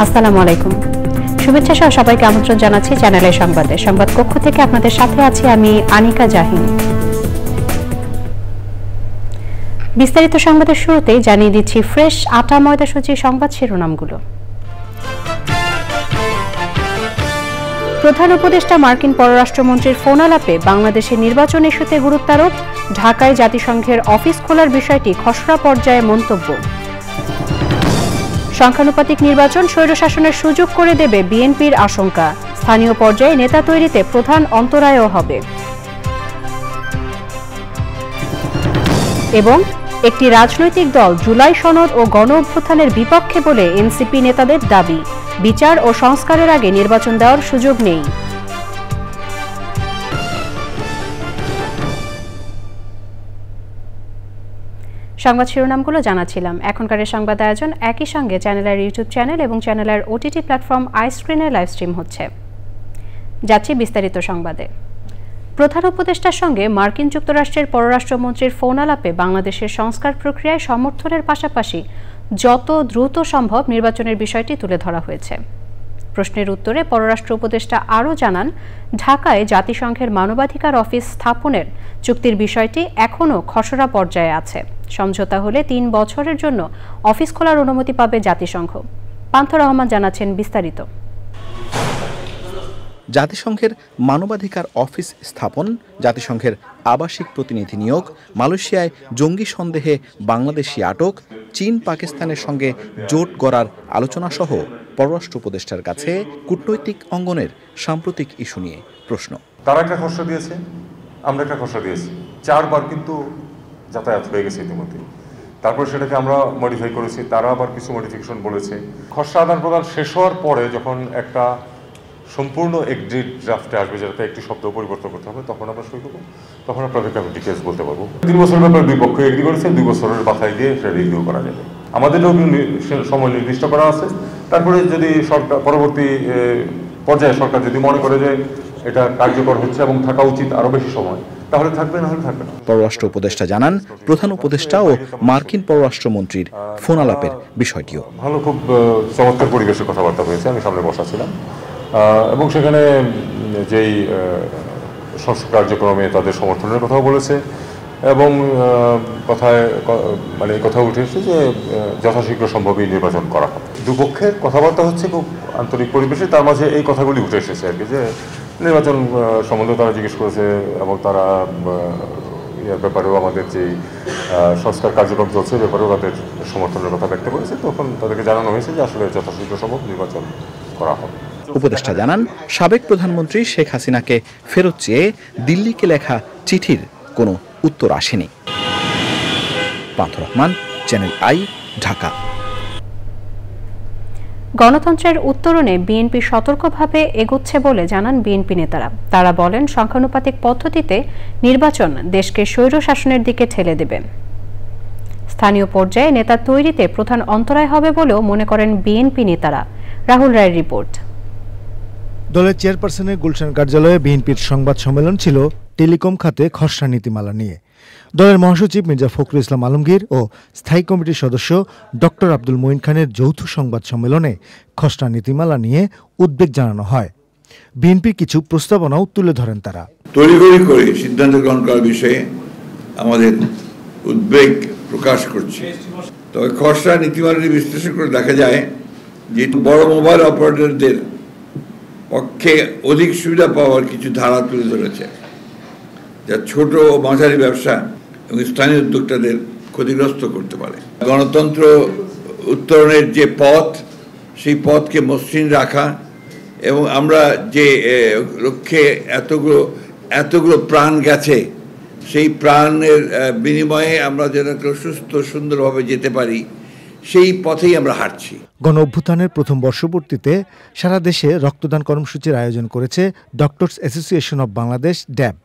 আসসালামু আলাইকুম, শুভেচ্ছা সহ সবাইকে আমন্ত্রণ জানাচ্ছি চ্যানেলের সংবাদে। সংবাদ কক্ষ থেকে আপনাদের সাথে আছি আমি আনিকা জাহিন। বিস্তারিত সংবাদের শুরুতেই জানিয়ে দিচ্ছি ফ্রেশ আটা ময়দা সূচির সংবাদ শিরোনামগুলো। প্রধান উপদেষ্টা মার্কিন পররাষ্ট্রমন্ত্রীর ফোন আলাপে বাংলাদেশের নির্বাচন ইস্যুতে গুরুত্বারোপ। ঢাকায় জাতিসংঘের অফিস খোলার বিষয়টি খসড়া পর্যায়ে মন্তব্য। সংখ্যানুপাতিক নির্বাচন স্বৈরশাসনের সুযোগ করে দেবে বিএনপির আশঙ্কা। স্থানীয় পর্যায়ে নেতা তৈরিতে প্রধান অন্তরায়ও হবে। এবং একটি রাজনৈতিক দল জুলাই সনদ ও গণ অভ্যুত্থানের বিপক্ষে বলে এনসিপি নেতাদের দাবি। বিচার ও সংস্কারের আগে নির্বাচন দেওয়ার সুযোগ নেই। সংবাদ শিরোনামগুলো জানাচ্ছিলাম। এখনকার সংবাদ আয়োজন একই সঙ্গে চ্যানেলের ইউটিউব চ্যানেল এবং চ্যানেলের ওটিটি প্ল্যাটফর্ম আইস্ক্রিনে লাইভ স্ট্রিম হচ্ছে। যাচ্ছি বিস্তারিত সংবাদে। প্রধান উপদেষ্টার সঙ্গে মার্কিন যুক্তরাষ্ট্রের পররাষ্ট্রমন্ত্রীর ফোন আলাপে বাংলাদেশের সংস্কার প্রক্রিয়ায় সমর্থনের পাশাপাশি যত দ্রুত সম্ভব নির্বাচনের বিষয়টি তুলে ধরা হয়েছে। প্রশ্নের উত্তরে পররাষ্ট্র উপদেষ্টা আরও জানান, ঢাকায় জাতিসংঘের মানবাধিকার অফিস স্থাপনের চুক্তির বিষয়টি এখনও খসড়া পর্যায়ে আছে। সমঝোতা হলে 3 বছরের জন্য অফিস খোলার অনুমতি পাবে জাতিসংঘ। পান্থ রহমান জানাচ্ছেন বিস্তারিত। জাতিসংঘের মানবাধিকার অফিস স্থাপন, জাতিসংঘের আবাসিক প্রতিনিধি নিয়োগ, মালয়েশিয়ায় জঙ্গি সন্দেহে বাংলাদেশি আটক, চীন পাকিস্তানের সঙ্গে জোট গড়ার আলোচনা সহ পররাষ্ট্র উপদেষ্টার কাছে কূটনৈতিক অঙ্গনের সাম্প্রতিক ইস্যু নিয়ে প্রশ্ন। তারা একটা খসড়া দিয়েছে, আমরা একটা খসড়া দিয়েছি, 4 বার কিন্তু যাতায়াত হয়ে গেছে ইতিমধ্যে। তারপর সেটাকে আমরা মডিফাই করেছি, তারা আবার কিছু মডিফিকেশন বলেছে। খসড়া আদান প্রদান শেষ হওয়ার পরে যখন একটা সম্পূর্ণ এগ্রিড ড্রাফটে আসবে, যেটাতে একটি শব্দ পরিবর্তন করতে হবে, তখন আমরা সই করবো, তখন আপনাদেরকে আমি ডিটেলস বলতে পারবো। 3 বছরের ব্যাপারে 2 পক্ষ এগ্রি করেছে, 2 বছরের মাথায় গিয়ে সেটা রিভিউ করা যাবে। আমাদেরও সময় নির্দিষ্ট করা আছে। তারপরে যদি সরকার পরবর্তী পর্যায়ে সরকার যদি মনে করে যে এটা কার্যকর হচ্ছে এবং থাকা উচিত আরো বেশি সময়, তাহলে থাকবে, না হলে থাকবে না। পররাষ্ট্র উপদেষ্টা জানান, প্রধান উপদেষ্টা ও মার্কিন পররাষ্ট্রমন্ত্রীর ফোন আলাপের বিষয়টিও ভালো, খুব চমৎকার পরিবেশে কথাবার্তা হয়েছে। আমি সামনে বসা ছিলাম এবং সেখানে যেই সংস্কার কার্যক্রমে তাদের সমর্থনের কথাও বলেছে এবং কথা উঠে এসেছে যে যথাশীঘ্র সম্ভবই নির্বাচন করা হবে। দুপক্ষের কথাবার্তা হচ্ছে খুব আন্তরিক পরিবেশে। তার মাঝে এই কথাগুলি উঠে এসেছে আর কি, যে নির্বাচন সম্বন্ধে তারা জিজ্ঞেস করেছে এবং তারা এর ব্যাপারেও আমাদের যে সংস্কার কার্যক্রম চলছে ব্যাপারেও তাদের সমর্থনের কথা ব্যক্ত করেছে। তখন তাদেরকে জানানো হয়েছে যে আসলে যথাশীঘ্র সম্ভব নির্বাচন করা হবে। উপদেষ্টা জানান, সাবেক প্রধানমন্ত্রী শেখ হাসিনাকে ফেরত চেয়ে দিল্লিকে লেখা চিঠির কোনো উত্তর আসেনি। পান্থ রহমান, চ্যানেল আই, ঢাকা। গণতন্ত্রের উত্তরণে বিএনপি সতর্কভাবে এগোচ্ছে বলে জানান বিএনপি নেতারা। তারা বলেন, সংখ্যানুপাতিক পদ্ধতিতে নির্বাচন দেশকে স্বৈরশাসনের দিকে ঠেলে দেবে। স্থানীয় পর্যায়ে নেতা তৈরিতে প্রধান অন্তরায় হবে বলেও মনে করেন বিএনপি নেতারা। রাহুল রায়ের রিপোর্ট। দলের চেয়ারপারসনের গুলশান কার্যালয়ে বিএনপির সংবাদ সম্মেলন ছিল টেলিকম খাতে খসড়া নীতিমালা নিয়ে। দলের মহাসচিব মির্জা ফখরুল ইসলাম আলমগীর ও স্থায়ী কমিটির সদস্য ডক্টর আব্দুল মঈন খানের যৌথ সংবাদ সম্মেলনে খসড়া নীতিমালা নিয়ে উদ্বেগ জানানো হয়। বিএনপির কিছু প্রস্তাবনাও তুলে ধরেন তারা। তড়িঘড়ি করে সিদ্ধান্ত গ্রহণ করার বিষয়ে আমাদের উদ্বেগ প্রকাশ করছে। তবে খসড়া নীতিমালাটি বিশ্লেষণ করে দেখা যায় যে বড় মোবাইল অপারেটরদের পক্ষে অধিক সুবিধা পাওয়ার কিছু ধারা তুলে ধরেছে, যা ছোট ও মাঝারি ব্যবসা এবং স্থানীয় উদ্যোক্তাদের ক্ষতিগ্রস্ত করতে পারে। গণতন্ত্র উত্তরণের যে পথ, সেই পথকে মসৃণ রাখা এবং আমরা যে লক্ষ্যে এতগুলো প্রাণ গেছে, সেই প্রাণের বিনিময়ে আমরা যেন সুস্থ সুন্দরভাবে যেতে পারি, সেই পথেই আমরা হাঁটছি। গণ অভ্যুত্থানের প্রথম বর্ষপূর্তিতে সারা দেশে রক্তদান কর্মসূচির আয়োজন করেছে ডক্টরস অ্যাসোসিয়েশন অব বাংলাদেশ, ড্যাব।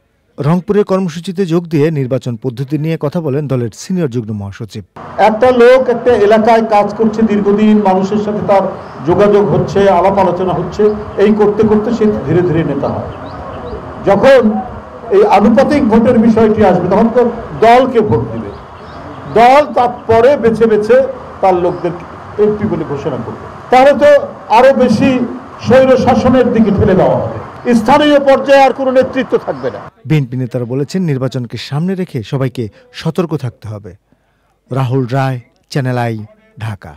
রংপুরের কর্মসূচিতে যোগ দিয়ে নির্বাচন পদ্ধতি নিয়ে কথা বলেন দলের সিনিয়র যুগ্ম মহাসচিব। একটা লোক একটা এলাকায় কাজ করছে দীর্ঘদিন, মানুষের সাথে তার যোগাযোগ হচ্ছে, আলাপ আলোচনা হচ্ছে, এই করতে করতে সে ধীরে ধীরে নেতা হয়। যখন এই আনুপাতিক ভোটের বিষয়টি আসবে তখন তো দলকে ভোট দিবে, দল তারপরে বেছে বেছে তার লোকদের এমপি বলে ঘোষণা করবে, তাহলে তো আরো বেশি স্বৈর শাসনের দিকে ঠেলে দেওয়া হবে, স্থানীয় পর্যায়ে আর কোনো নেতৃত্ব থাকবে না। বিএনপি নেতারা বলেছেন নির্বাচনকে সামনে রেখে সবাইকে সতর্ক থাকতে হবে। রাহুল রায়, চ্যানেল আই, ঢাকা।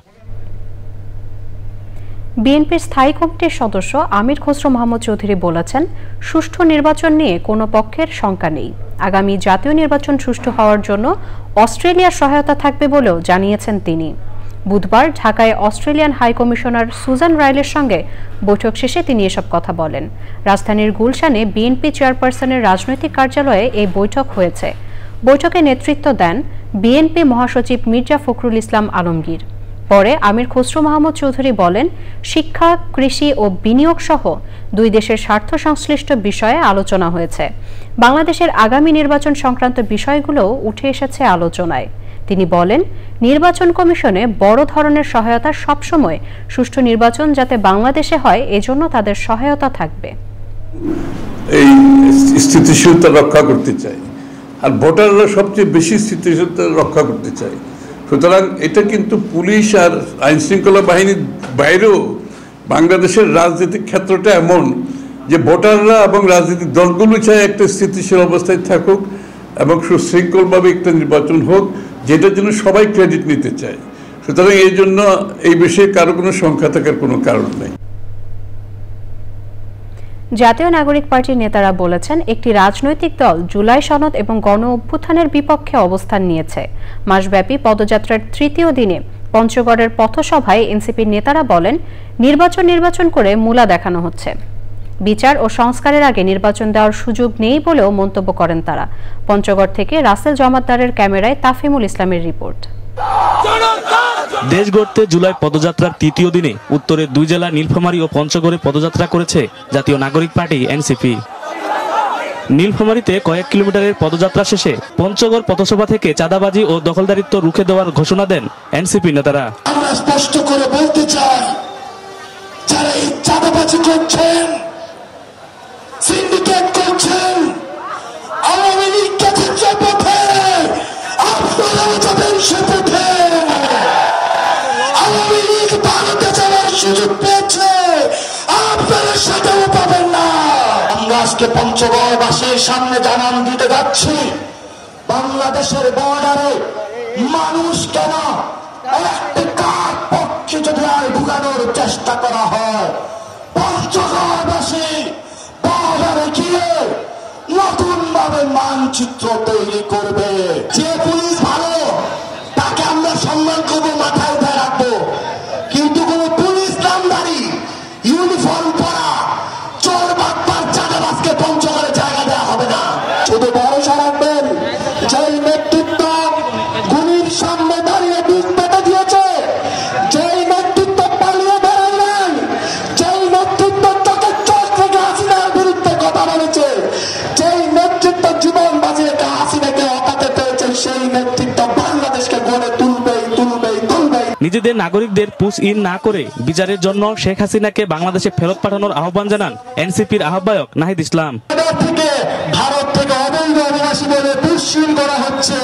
বিএনপির স্থায়ী কমিটির সদস্য আমির খসরু মাহমুদ চৌধুরী বলেছেন, সুষ্ঠু নির্বাচন নিয়ে কোনো পক্ষের শঙ্কা নেই। আগামী জাতীয় নির্বাচন সুষ্ঠু হওয়ার জন্য অস্ট্রেলিয়ার সহায়তা থাকবে বলেও জানিয়েছেন তিনি। বুধবার ঢাকায় অস্ট্রেলিয়ান হাই কমিশনার সুজান রাইলের সঙ্গে বৈঠক শেষে তিনি এসব কথা বলেন। রাজধানীর গুলশানে বিএনপি চেয়ারপারসনের রাজনৈতিক কার্যালয়ে এই বৈঠক হয়েছে। বৈঠকে নেতৃত্ব দেন বিএনপি মহাসচিব মির্জা ফখরুল ইসলাম আলমগীর। পরে আমির খসরু মাহমুদ চৌধুরী বলেন, শিক্ষা, কৃষি ও বিনিয়োগ সহ দুই দেশের স্বার্থ সংশ্লিষ্ট বিষয়ে আলোচনা হয়েছে। বাংলাদেশের আগামী নির্বাচন সংক্রান্ত বিষয়গুলোও উঠে এসেছে আলোচনায়। তিনি বলেন, নির্বাচন কমিশনে বড় ধরনের সহায়তা সবসময় সুষ্ঠু নির্বাচন যাতে বাংলাদেশে হয় এজন্য তাদের সহায়তা থাকবে। এই স্থিতিশীলতা রক্ষা করতে চাই, আর ভোটাররা সবচেয়ে বেশি স্থিতিশীলতা রক্ষা করতে চায়। সুতরাং এটা কিন্তু পুলিশ আর আইন শৃঙ্খলা বাহিনীর বাইরেও বাংলাদেশের রাজনৈতিক ক্ষেত্রটা এমন যে ভোটাররা এবং রাজনৈতিক দলগুলো চায় একটা স্থিতিশীল অবস্থায় থাকুক এবং সুশৃঙ্খলভাবে একটা নির্বাচন হোক, যেটার জন্য সবাই ক্রেডিট নিতে চায়। সুতরাং এই জন্য এই বিষয়ে কারো কোনো সংখ্যা থাকার কোনো কারণ নেই। জাতীয় নাগরিক পার্টির নেতারা বলেছেন, একটি রাজনৈতিক দল জুলাই সনদ এবং গণ অভ্যুত্থানের বিপক্ষে অবস্থান নিয়েছে। মাসব্যাপী পদযাত্রার তৃতীয় দিনে পঞ্চগড়ের পথসভায় এনসিপির নেতারা বলেন, নির্বাচন করে মূলা দেখানো হচ্ছে। বিচার ও সংস্কারের আগে নির্বাচন দেওয়ার সুযোগ নেই বলেও মন্তব্য করেন তারা। পঞ্চগড় থেকে রাসেল জমাদ্দারের ক্যামেরায় তাফিমুল ইসলামের রিপোর্ট। দেশ গড়তে জুলাই পদযাত্রার তৃতীয় দিনে উত্তরের দুই জেলা নীলফামারী ও পঞ্চগড়ে পদযাত্রা করেছে জাতীয় নাগরিক পার্টি এনসিপি। নীলফামারীতে কয়েক কিলোমিটারের পদযাত্রা শেষে পঞ্চগড় পথসভা থেকে চাঁদাবাজি ও দখলদারিত্ব রুখে দেওয়ার ঘোষণা দেন এনসিপি নেতারা। আমরা স্পষ্ট করে বলতে চাই, যারা এই চাঁদাবাজি করছেন, সিন্ডিকেট করছেন, আওয়ামী লীগ গেছে যে পথে, আপনারাও যাবেন সে পথে। আওয়ামী লীগ ভারতে যাওয়ার সুযোগ পেয়েছে, আপনারা সেটাও পাবেন না। আমরা আজকে পঞ্চগড়বাসীর সামনে জানান দিতে যাচ্ছি, বাংলাদেশের বর্ডারে মানুষ কেন একটি কার পক্ষে যদি আর ঢুকানোর চেষ্টা করা হয়, পঞ্চগড়বাসী বর্ডারে গিয়ে নতুন ভাবে মানচিত্র তৈরি করবে। যে পুলিশ ভালো তাকে আমরা সম্মান করবো, মাথায় উঠে রাখবো, কিন্তু কোন পুলিশ নামধারী ইউনিফর্ম পরা চোর বাটপার চাঁদাবাজকে পঞ্চগড়ে জায়গা দেওয়া হবে না। শুধু ভরসা রাখবেন, যেই নেতৃত্ব গুলির সামনে দাঁড়িয়ে বুক পেতে দিয়েছে, যেই নেতৃত্ব পালিয়ে বেড়ালেন, যেই নেতৃত্ব চোখের চোখ থেকে হাসিনার বিরুদ্ধে কথা বলেছে, যেই নেতৃত্ব জীবন বাজিয়ে হাসিনাকে হটাতে পেরেছে, সেই নেতৃত্ব বাংলাদেশকে গড়ে তুলবেই। নিজেদের নাগরিকদের পুশ ইন না করে বিচারের জন্য শেখ হাসিনাকে বাংলাদেশে ফেরত পাঠানোর আহ্বান জানান এনসিপির আহ্বায়ক নাহিদ ইসলাম। ভারত থেকে অবৈধ অভিবাসী বলে পুশ ইন করা হচ্ছে।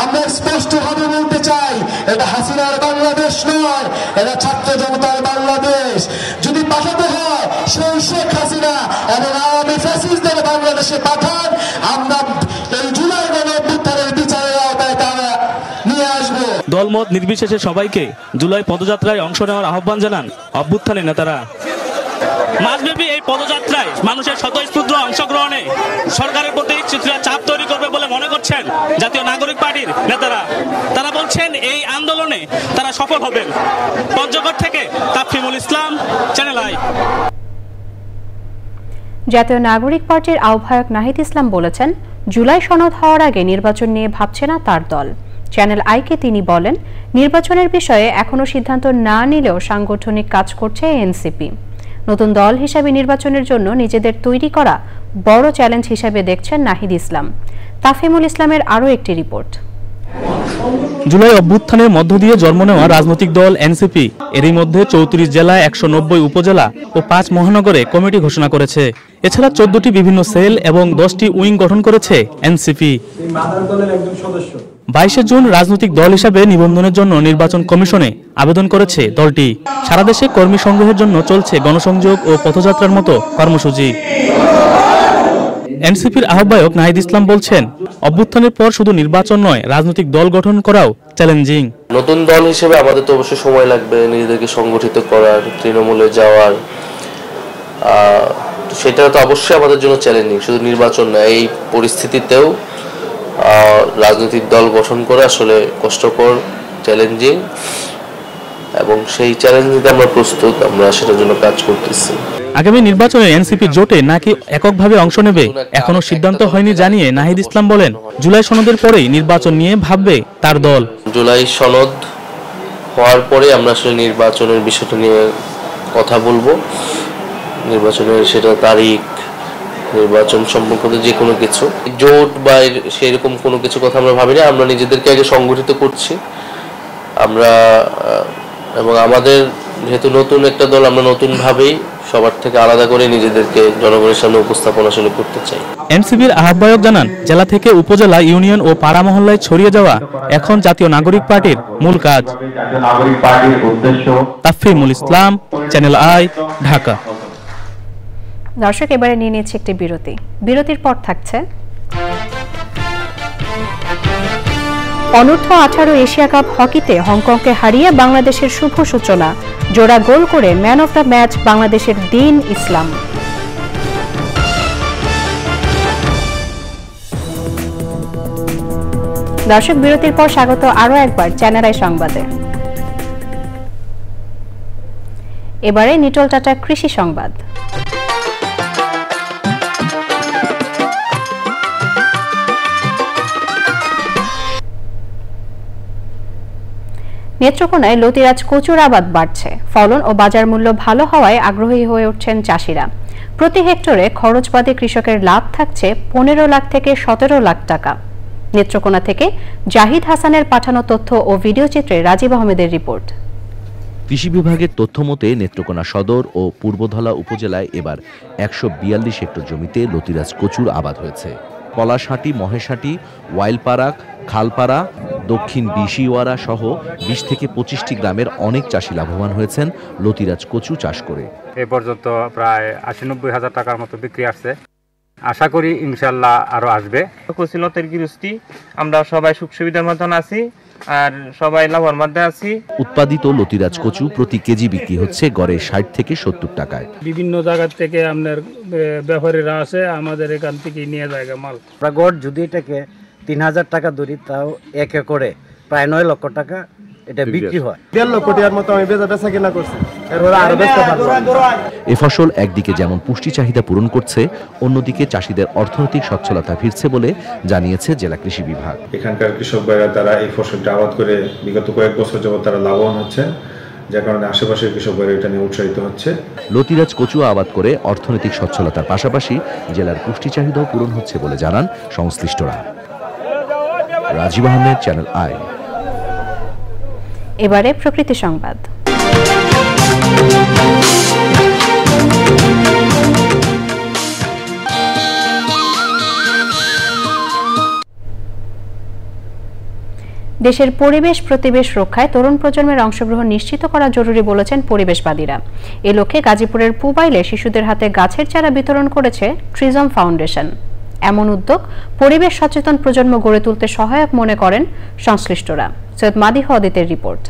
আমরা স্পষ্টভাবে বলতে চাই, এটা হাসিনার বাংলাদেশ নয়, এটা ছাত্র জনতার বাংলাদেশ। যদি পাঠাতে হয় সেই শেখ হাসিনা এবং আওয়ামী ফ্যাসিস্টদের বাংলাদেশে পাঠান, আমরা এই জুলাই গণ অভ্যুত্থানের বিচারের আওতায় তারা নিয়ে আসবো। দলমত নির্বিশেষে সবাইকে জুলাই পদযাত্রায় অংশ নেওয়ার আহ্বান জানান অভ্যুত্থানের নেতারা। মাসব্যাপী এই পদযাত্রায় মানুষের স্বতঃস্ফূর্ত অংশগ্রহণে সরকারের প্রতি কিছুটা চাপ তৈরি করবে বলে মনে করছেন জাতীয় নাগরিক পার্টির নেতারা। তারা বলছেন এই আন্দোলনে তারা সফল হবেন। পঞ্চগড় থেকে তাফিমুল ইসলাম, চ্যানেল আই। জাতীয় নাগরিক পার্টির আহ্বায়ক নাহিদ ইসলাম বলেছেন, জুলাই সনদ হওয়ার আগে নির্বাচন নিয়ে ভাবছে না তার দল। চ্যানেল আইকে তিনি বলেন, নির্বাচনের বিষয়ে এখনো সিদ্ধান্ত না নিলেও সাংগঠনিক কাজ করছে এনসিপি। নতুন দল হিসাবে নির্বাচনের জন্য নিজেদের তৈরি করা বড় চ্যালেঞ্জ হিসেবে দেখছেন নাহিদ ইসলাম। তাফহিমুল ইসলামের আরও একটি রিপোর্ট। জুলাই অভ্যুত্থানের মধ্য দিয়ে জন্ম নেওয়া রাজনৈতিক দল এনসিপি এরই মধ্যে ৩৪ জেলা, ১৯০ উপজেলা ও ৫ মহানগরে কমিটি ঘোষণা করেছে। এছাড়া ১৪টি বিভিন্ন সেল এবং 10টি উইং গঠন করেছে এনসিপি। ২২ জুন রাজনৈতিক দল হিসাবে নিবন্ধনের জন্য নির্বাচন কমিশনে আবেদন করেছে দলটি। সারা দেশে কর্মী সংগ্রহের জন্য চলছে গণসংযোগ ও পথযাত্রার মতো কর্মসূচি। এনসিপির আহ্বায়ক নাহিদ ইসলাম বলছেন, অভ্যুত্থানের পর শুধু নির্বাচন নয়, রাজনৈতিক দল গঠন করাও চ্যালেঞ্জিং। নতুন দল হিসেবে আমাদের তো অবশ্যই সময় লাগবে নিজেদেরকে সংগঠিত করার, তৃণমূলে যাওয়ার। সেটা তো অবশ্যই আমাদের জন্য চ্যালেঞ্জিং, শুধু নির্বাচন না। এই পরিস্থিতিতেও রাজনৈতিক দল গঠন করা আসলে কষ্টকর, চ্যালেঞ্জিং, এবং সেই চ্যালেঞ্জ নিতে আমরা প্রস্তুত। আমরা সেটার জন্য কাজ করতেছি। আগামী নির্বাচনে এনসিপি জোটে নাকি এককভাবে অংশ নেবে এখনো সিদ্ধান্ত হয়নি জানিয়ে নাহিদ ইসলাম বলেন, জুলাই সনদের পরেই নির্বাচন নিয়ে ভাববে তার দল। জুলাই সনদ হওয়ার পরে আমরা আসলে নির্বাচনের বিষয়টা নিয়ে কথা বলবো। নির্বাচনের সেটা তারিখ, নির্বাচন সম্পর্কিত যে কোনো কিছু, জোট বা সেরকম কোনো কিছু কথা আমরা ভাবি না। আমরা নিজেদেরকে আগে সংগঠিত করছি আমরা, এবং আমাদের যেহেতু নতুন একটা দল, আমরা নতুনভাবেই সবার থেকে আলাদা করে নিজেদেরকে জনগণের সামনে উপস্থাপন আসলে করতে চাই। এনসিপির আহ্বায়ক জানান, জেলা থেকে উপজেলা, ইউনিয়ন ও পাড়া মহল্লায় ছড়িয়ে যাওয়া এখন জাতীয় নাগরিক পার্টির মূল কাজ। তাফহিমুল ইসলাম, চ্যানেল আই, ঢাকা। দর্শক, এবারে নিয়ে নিচ্ছে একটি বিরতি। বিরতির পর থাকছে অনূর্ধ্ব 18 এশিয়া কাপ হকিতে হংকংকে হারিয়ে বাংলাদেশের শুভ সূচনা। জোড়া গোল করে ম্যান অফ দ্য ম্যাচ বাংলাদেশের দিন ইসলাম। দর্শক, বিরতির পর স্বাগত আরও একবার চ্যানেল আই সংবাদে। এবারে নিটল টাটা কৃষি সংবাদ। নেত্রকোনায় লতিরাজ কচুর আবাদ বাড়ছে। ফলন ও বাজার মূল্য ভালো হওয়ায় আগ্রহী হয়ে উঠছেন চাষিরা। প্রতি হেক্টরে খরচ বাদে কৃষকের লাভ থাকছে 15 লাখ থেকে 17 লাখ টাকা। নেত্রকোনা থেকে জাহিদ হাসানের পাঠানো তথ্য ও ভিডিও চিত্রে রাজীব আহমেদের রিপোর্ট। কৃষি বিভাগের তথ্য মতে নেত্রকোনা সদর ও পূর্বধলা উপজেলায় এবার 142 হেক্টর জমিতে লতিরাজ কচুর আবাদ হয়েছে। পলাশহাটি, মহেশহাটি, ওয়াইলপাড়া, খালপাড়া, দক্ষিণ বিশিওয়ারা সহ 20 থেকে 25টি গ্রামের অনেক চাষি লাভবান হয়েছেন লতিরাজ কচু চাষ করে। এ পর্যন্ত প্রায় 80-90 হাজার টাকার মতো বিক্রি আসছে। আশা করি ইনশাল্লাহ আরো আসবে। কচিলতের গৃহস্থী আমরা সবাই সুখ সুবিধার মতন আছি আর সবাই লাভের মধ্যে আছি। উৎপাদিত লতিরাজ কচু প্রতি কেজি বিক্রি হচ্ছে গড়ে 60 থেকে 70 টাকায়। বিভিন্ন জায়গা থেকে আপনার ব্যাপারীরা আসে, আমাদের এখান থেকে নিয়ে যায় মাল। গড় যদি এটাকে 3000 টাকা ধরি, তাও এক একরে প্রায় 9 লক্ষ টাকা এটা বিক্রি হয়। 1.5 লক্ষ টাকার মতো আমি বেচা কিনা করছি। এ ফসল একদিকে যেমন পুষ্টি চাহিদা পূরণ করছে, অন্যদিকে চাষিদের অর্থনৈতিক সচ্ছলতা ফিরছে বলে জানিয়েছে জেলা কৃষি বিভাগ। এখানকার কৃষক ভাইরা তারা এই ফসলটা আবাদ করে বিগত কয়েক বছর যাবত তারা লাভবান হচ্ছে, যার কারণে আশেপাশের কৃষক ভাইরা এটা নিয়ে উৎসাহিত হচ্ছে। লতিরাজ কচু আবাদ করে অর্থনৈতিক সচ্ছলতার পাশাপাশি জেলার পুষ্টি চাহিদাও পূরণ হচ্ছে বলে জানান সংশ্লিষ্টরা। Rajib Ahmed, Channel I. এবারে প্রকৃতি সংবাদ। দেশের পরিবেশ প্রতিবেশ রক্ষায় তরুণ প্রজন্মের অংশগ্রহণ নিশ্চিত করা জরুরি বলেছেন পরিবেশবাদীরা। এ লক্ষ্যে গাজীপুরের পুবাইলে শিশুদের হাতে গাছের চারা বিতরণ করেছে ট্রিজম ফাউন্ডেশন। এমন উদ্যোগ পরিবেশ সচেতন প্রজন্ম গড়ে তুলতে সহায়ক মনে করেন সংশ্লিষ্টরা। সৈয়দ মাদিহ অদিতের রিপোর্ট।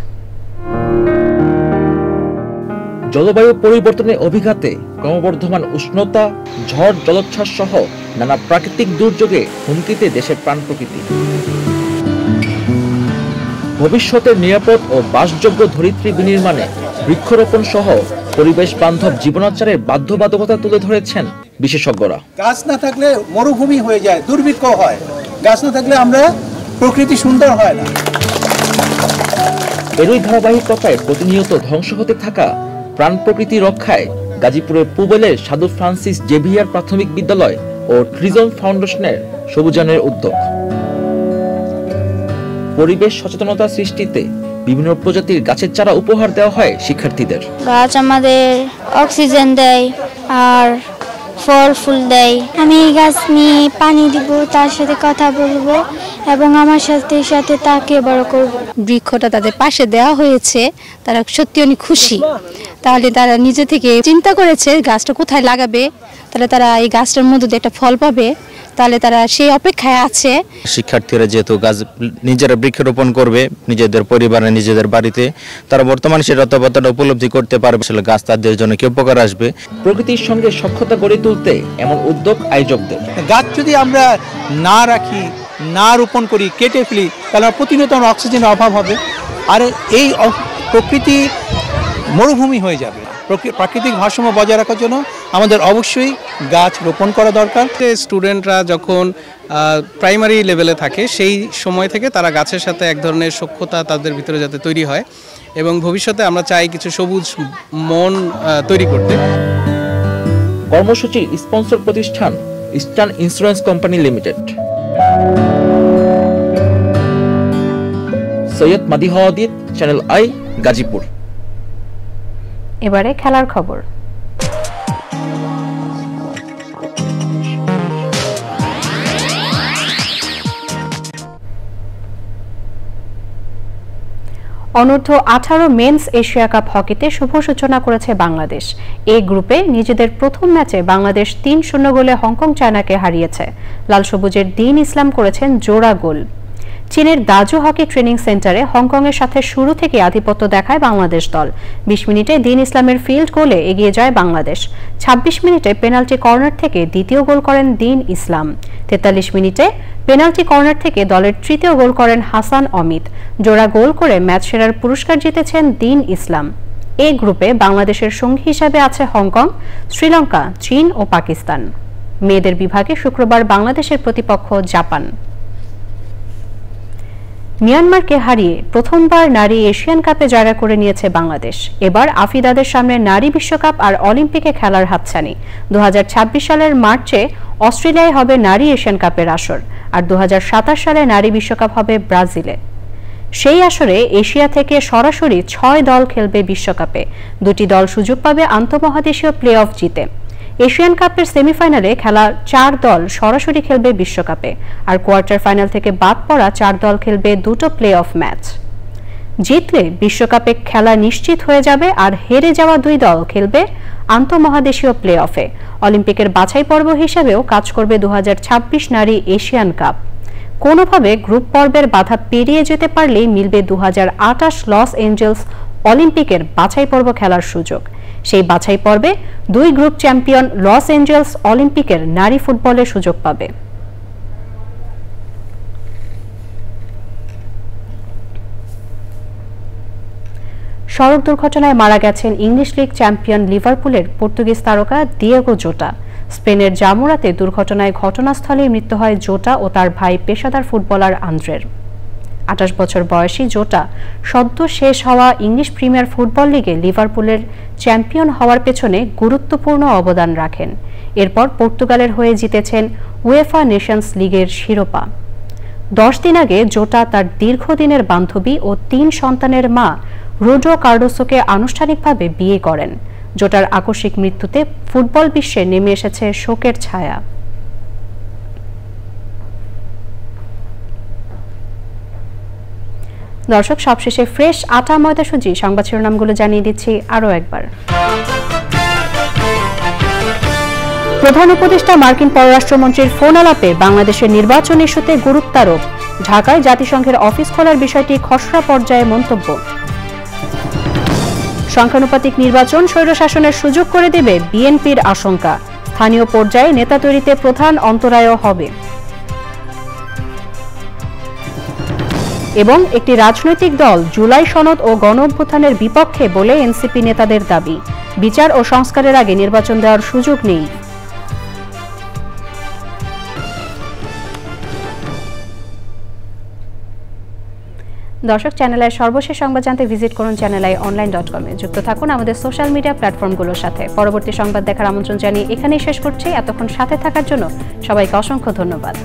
জলবায়ু পরিবর্তনের অভিঘাতে ক্রমবর্ধমান উষ্ণতা, ঝড়, জলোচ্ছ্বাস সহ নানা প্রাকৃতিক দুর্যোগে হুমকিতে দেশের প্রাণ প্রকৃতি। ভবিষ্যতের নিরাপদ ও বাসযোগ্য ধরিত্রী বিনির্মাণে বৃক্ষরোপণ সহ পরিবেশ বান্ধব জীবনাচারের বাধ্যবাধকতা তুলে ধরেছেন বিশেষজ্ঞরা। গাছ না থাকলে মরুভূমি হয়ে যায়, দুর্ভিক্ষ হয়। গাছ না থাকলে আমরা প্রকৃতি সুন্দর হয় না। এরই ধারাবাহিকতায় প্রতিনিয়ত ধ্বংস হতে থাকা প্রাণ প্রকৃতি রক্ষায় গাজীপুরের পুবেলের সাধু ফ্রান্সিস জেভিয়ার প্রাথমিক বিদ্যালয় ও ট্রিজম ফাউন্ডেশনের সবুজানের উদ্যোগ। পরিবেশ সচেতনতা সৃষ্টিতে বিভিন্ন প্রজাতির গাছের চারা উপহার দেওয়া হয় শিক্ষার্থীদের। গাছ আমাদের অক্সিজেন দেয় আর ফল ফুল দেয়। আমি এই গাছ নিয়ে পানি দিব, তার সাথে কথা বলবো এবং আমার সাথে সাথে তাকে বড় করব। বৃক্ষটা তাদের পাশে দেওয়া হয়েছে, তারা সত্যি অনেক খুশি। তাহলে তারা নিজে থেকে চিন্তা করেছে গাছটা কোথায় লাগাবে, তাহলে তারা এই গাছটার মধ্যে দিয়ে একটা ফল পাবে, তাহলে তারা সেই অপেক্ষায় আছে। শিক্ষার্থীরা যেহেতু গাছ নিজেরা বৃক্ষরোপণ করবে নিজেদের পরিবারে নিজেদের বাড়িতে, তারা বর্তমানে সেটা ততটা উপলব্ধি করতে পারবে আসলে গাছ তাদের জন্য কি উপকার আসবে। প্রকৃতির সঙ্গে সখ্যতা গড়ে তুলতে এমন উদ্যোগ আয়োজকদের। গাছ যদি আমরা না রাখি, না রোপণ করি, কেটে ফেলি, তাহলে প্রতিনিয়ত অক্সিজেনের অভাব হবে আর এই প্রকৃতি মরুভূমি হয়ে যাবে। প্রাকৃতিক ভারসাম্য বজায় রাখার জন্য আমাদের অবশ্যই গাছ রোপণ করা দরকার। স্টুডেন্টরা যখন প্রাইমারি লেভেলে থাকে সেই সময় থেকে তারা গাছের সাথে এক ধরনের সখ্যতা তাদের ভিতরে যাতে তৈরি হয় এবং ভবিষ্যতে আমরা চাই কিছু সবুজ মন তৈরি করতে। কর্মসূচির স্পন্সর প্রতিষ্ঠান eastern insurance company limited. Syed মাদি হাওয়াদিদ, চ্যানেল আই, গাজীপুর। এবারে খেলার খবর। অনূর্ধ্ব 18 মেন্স এশিয়া কাপ হকিতে শুভ সূচনা করেছে বাংলাদেশ। এই গ্রুপে নিজেদের প্রথম ম্যাচে বাংলাদেশ 3-0 গোলে হংকং চায়নাকে হারিয়েছে। লাল সবুজের দিন ইসলাম করেছেন জোড়া গোল। চীনের দাজু হকি ট্রেনিং সেন্টারে হংকংয়ের সাথে শুরু থেকে আধিপত্য দেখায় বাংলাদেশ দল। 20 মিনিটে দিন ইসলামের ফিল্ড গোলে এগিয়ে যায় বাংলাদেশ। 26 মিনিটে পেনাল্টি কর্নার থেকে দ্বিতীয় গোল করেন দিন ইসলাম। 43 মিনিটে পেনাল্টি কর্নার থেকে দলের তৃতীয় গোল করেন হাসান অমিত। জোড়া গোল করে ম্যাচ সেরার পুরস্কার জিতেছেন দিন ইসলাম। এই গ্রুপে বাংলাদেশের সঙ্গী হিসাবে আছে হংকং, শ্রীলঙ্কা, চীন ও পাকিস্তান। মেয়েদের বিভাগে শুক্রবার বাংলাদেশের প্রতিপক্ষ জাপান। মিয়ানমারকে হারিয়ে প্রথমবার নারী এশিয়ান কাপে জায়গা করে নিয়েছে বাংলাদেশ। এবার আফিদাদের সামনে নারী বিশ্বকাপ আর অলিম্পিকে খেলার হাতছানি। 2026 সালের মার্চে অস্ট্রেলিয়ায় হবে নারী এশিয়ান কাপের আসর, আর 2027 সালে নারী বিশ্বকাপ হবে ব্রাজিলে। সেই আসরে এশিয়া থেকে সরাসরি 6 দল খেলবে বিশ্বকাপে। 2টি দল সুযোগ পাবে আন্তঃমহাদেশীয় প্লে অফ জিতে। এশিয়ান কাপের সেমিফাইনালে খেলা 4 দল সরাসরি খেলবে বিশ্বকাপে, আর কোয়ার্টার ফাইনাল থেকে বাদ পড়া 4 দল খেলবে 2টো প্লে অফ ম্যাচ। জিতলে বিশ্বকাপে খেলা নিশ্চিত হয়ে যাবে, আর হেরে যাওয়া 2 দল খেলবে আন্তঃমহাদেশীয় প্লে অফে। অলিম্পিকের বাছাই পর্ব হিসেবেও কাজ করবে 2026 নারী এশিয়ান কাপ। কোনোভাবে গ্রুপ পর্বের বাধা পেরিয়ে যেতে পারলেই মিলবে 2028 লস এঞ্জেলস অলিম্পিকের বাছাই পর্ব খেলার সুযোগ। সেই বাছাই পর্বে 2 গ্রুপ চ্যাম্পিয়ন লস এঞ্জেলস অলিম্পিকের নারী ফুটবলের সুযোগ পাবে। সড়ক দুর্ঘটনায় মারা গেছেন ইংলিশ লিগ চ্যাম্পিয়ন লিভারপুলের পর্তুগিজ তারকা দিয়েগো জোটা। স্পেনের জামুরাতে দুর্ঘটনায় ঘটনাস্থলেই মৃত্যু হয় জোটা ও তার ভাই পেশাদার ফুটবলার আন্দ্রের। 28 বছর বয়সী জোটা সদ্য শেষ হওয়া ইংলিশ প্রিমিয়ার ফুটবল লিগে লিভারপুলের চ্যাম্পিয়ন হওয়ার পেছনে গুরুত্বপূর্ণ অবদান রাখেন। এরপর পর্তুগালের হয়ে জিতেছেন উয়েফা নেশনস লিগের শিরোপা। 10 দিন আগে জোটা তার দীর্ঘদিনের বান্ধবী ও 3 সন্তানের মা রোড্রো কার্ডোসোকে আনুষ্ঠানিকভাবে বিয়ে করেন। জোটার আকস্মিক মৃত্যুতে ফুটবল বিশ্বে নেমে এসেছে শোকের ছায়া। দর্শক, সবশেষে ফ্রেশ আটা ময়দা সুজি সংবাদ শিরোনামগুলো জানিয়ে দিচ্ছি আরও একবার। প্রধান উপদেষ্টা মার্কিন পররাষ্ট্রমন্ত্রীর ফোন আলাপে বাংলাদেশের নির্বাচন ইস্যুতে গুরুত্বারোপ। ঢাকায় জাতিসংঘের অফিস খোলার বিষয়টি খসড়া পর্যায়ে মন্তব্য। সংখ্যানুপাতিক নির্বাচন স্বৈরশাসনের সুযোগ করে দেবে বিএনপির আশঙ্কা। স্থানীয় পর্যায়ে নেতা তৈরিতে প্রধান অন্তরায় হবে। এবং একটি রাজনৈতিক দল জুলাই সনদ ও গণঅভ্যুত্থানের বিপক্ষে বলে এনসিপি নেতাদের দাবি। বিচার ও সংস্কারের আগে নির্বাচন দেওয়ার সুযোগ নেই। দর্শক, চ্যানেলের সর্বশেষ সংবাদ জানতে ভিজিট করুন channelionline.com এ। যুক্ত থাকুন আমাদের সোশ্যাল মিডিয়া প্ল্যাটফর্মগুলোর সাথে। পরবর্তী সংবাদ দেখার আমন্ত্রণ জানিয়ে এখানেই শেষ করছি। এতক্ষণ সাথে থাকার জন্য সবাইকে অসংখ্য ধন্যবাদ।